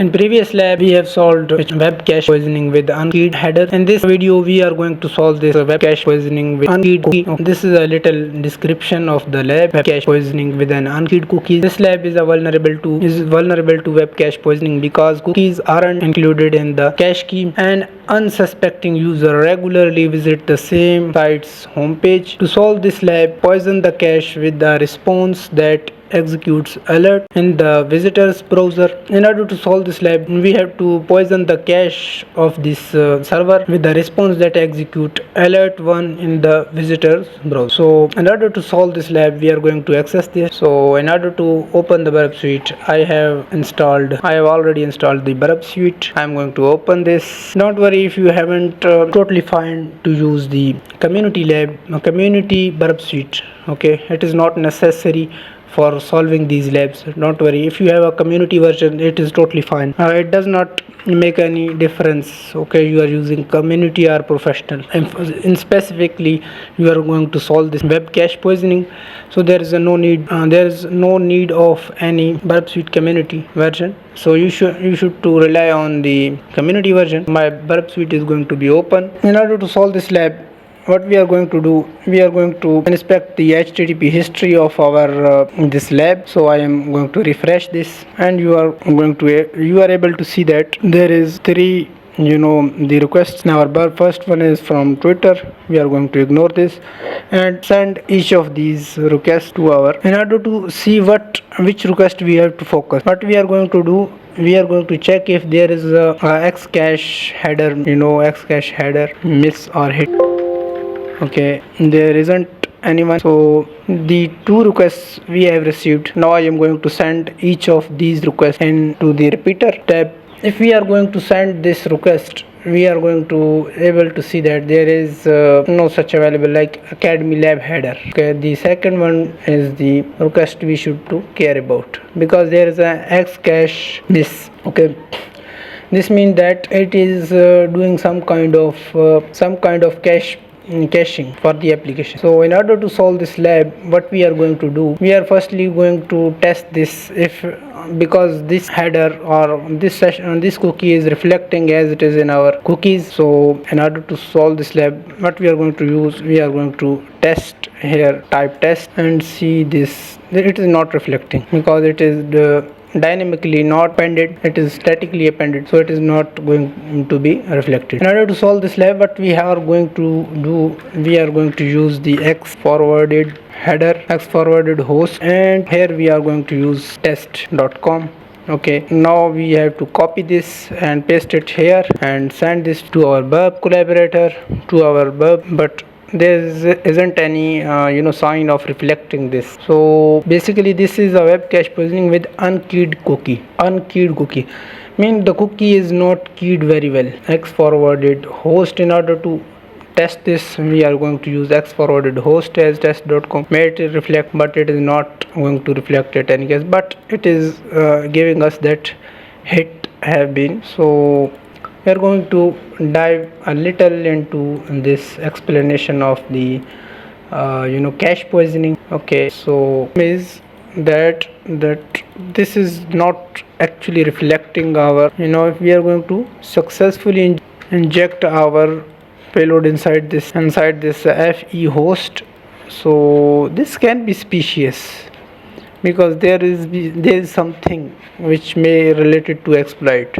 In previous lab, we have solved web cache poisoning with unkeyed header. In this video, we are going to solve this web cache poisoning with unkeyed cookie. This is a little description of the lab web cache poisoning with an unkeyed cookie. This lab is vulnerable to web cache poisoning because cookies aren't included in the cache key, and unsuspecting user regularly visit the same site's homepage. To solve this lab, poison the cache with the response that executes alert in the visitor's browser. In order to solve this lab, we have to poison the cache of this server with the response that execute alert 1 in the visitor's browser. So in order to solve this lab, we are going to access this. So in order to open the burp suite, I have already installed the burp suite. I'm going to open this. Don't worry if you haven't, totally fine to use the community burp suite. Okay, it is not necessary for solving these labs. Don't worry, if you have a community version, it is totally fine. It does not make any difference, okay, you are using community or professional. And specifically, you are going to solve this web cache poisoning, so there is no need of any burp suite community version. So you should to rely on the community version. My burp suite is going to be open. In order to solve this lab, what we are going to do, we are going to inspect the HTTP history of our this lab. So I am going to refresh this, and you are able to see that there is three the requests in our bar. First one is from Twitter. We are going to ignore this and send each of these requests to our. In order to see which request we have to focus, what we are going to do, we are going to check if there is a xcache header, xcache header miss or hit. Okay, there isn't anyone. So the two requests we have received. Now I am going to send each of these requests into the repeater tab. If we are going to send this request, we are going to able to see that there is no such available like academy lab header. Okay, the second one is the request we should to care about, because there is a xcache miss. Okay, this means that it is doing some kind of caching for the application. So in order to solve this lab, what we are going to do, we are firstly going to test this because this header or this cookie is reflecting as it is in our cookies. So in order to solve this lab, what we are going to use, we are going to test here, type test, and see this, it is not reflecting because it is dynamically not appended, it is statically appended, so it is not going to be reflected. In order to solve this lab, what we are going to do, we are going to use the x forwarded host, and here we are going to use test.com. Okay, now we have to copy this and paste it here and send this to our burp collaborator, but there isn't any sign of reflecting this. So basically this is a web cache poisoning with unkeyed cookie. Means the cookie is not keyed very well. X forwarded host. In order to test this, we are going to use x forwarded host as test.com. May it reflect, but it is not going to reflect at any case, but it is giving us that hit have been. So we are going to dive a little into this explanation of the cache poisoning. Okay, so is that this is not actually reflecting our, if we are going to successfully inject our payload inside this FE host, so this can be suspicious because there is something which may related to exploit,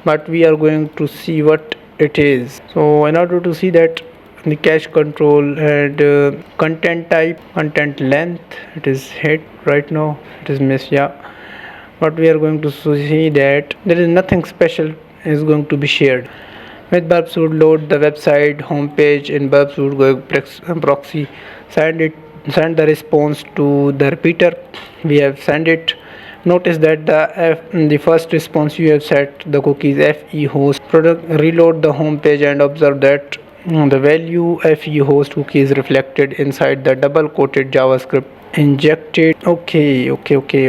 but we are going to see what it is. So in order to see that, the cache control and content type, content length, it is hit right now, it is missed. Yeah, but we are going to see that there is nothing special is going to be shared. With burp suite, load the website homepage in burp suite, go proxy, send the response to the repeater. We have sent it. Notice that the first response you have set the cookies FE host product. Reload the home page and observe that the value FE host cookie is reflected inside the double quoted JavaScript injected. Okay,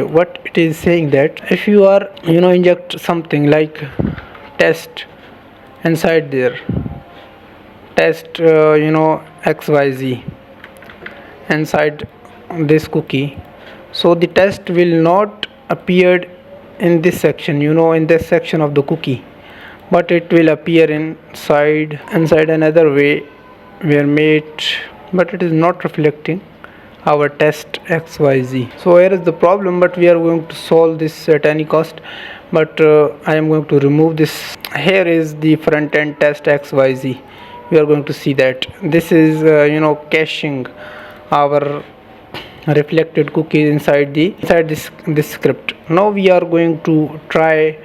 what it is saying that if you are inject something like test inside there, test XYZ inside this cookie, so the test will not appear in this section, in this section of the cookie, but it will appear inside another way where mate, but it is not reflecting our test xyz. So here is the problem, but we are going to solve this at any cost. But I am going to remove this. Here is the front end test xyz. We are going to see that this is caching our reflected cookies inside this script. Now we are going to try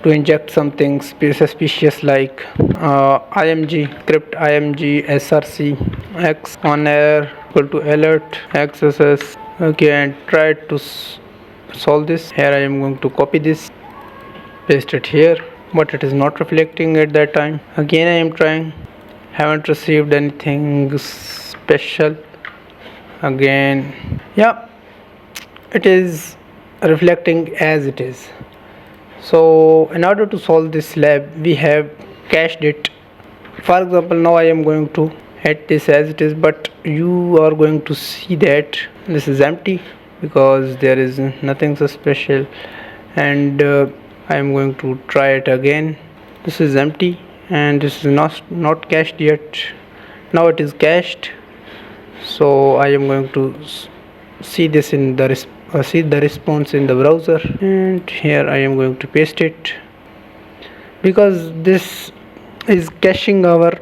to inject something suspicious like img script img src x on air equal to alert xss. Okay, and try to solve this. Here I am going to copy this, paste it here, but it is not reflecting at that time. Again I am trying, haven't received anything special. Again, yeah, it is reflecting as it is. So in order to solve this lab, we have cached it. For example, now I am going to add this as it is, but you are going to see that this is empty because there is nothing so special. And I am going to try it again. This is empty and this is not cached yet. Now it is cached. So I am going to see this in the see the response in the browser, and here I am going to paste it because this is caching our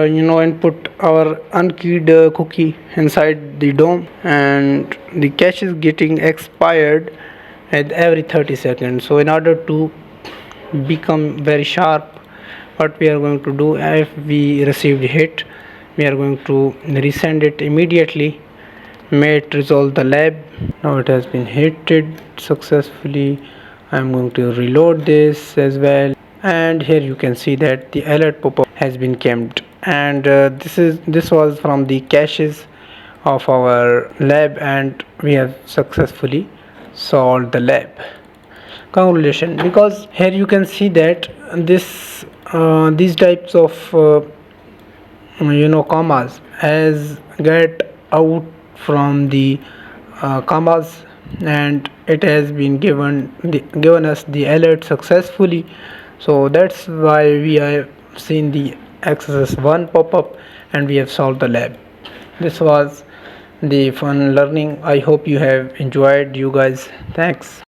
input, our unkeyed cookie inside the DOM, and the cache is getting expired at every 30 seconds. So in order to become very sharp, what we are going to do, if we received a hit, we are going to resend it immediately. May it resolve the lab. Now it has been hitted successfully. I am going to reload this as well, and here you can see that the alert pop-up has been camped, and this was from the caches of our lab, and we have successfully solved the lab. Congratulations, because here you can see that these types of commas as get out from the commas, and it has been given us the alert successfully. So that's why we have seen the XSS1 pop-up and we have solved the lab. This was the fun learning. I hope you have enjoyed, you guys. Thanks.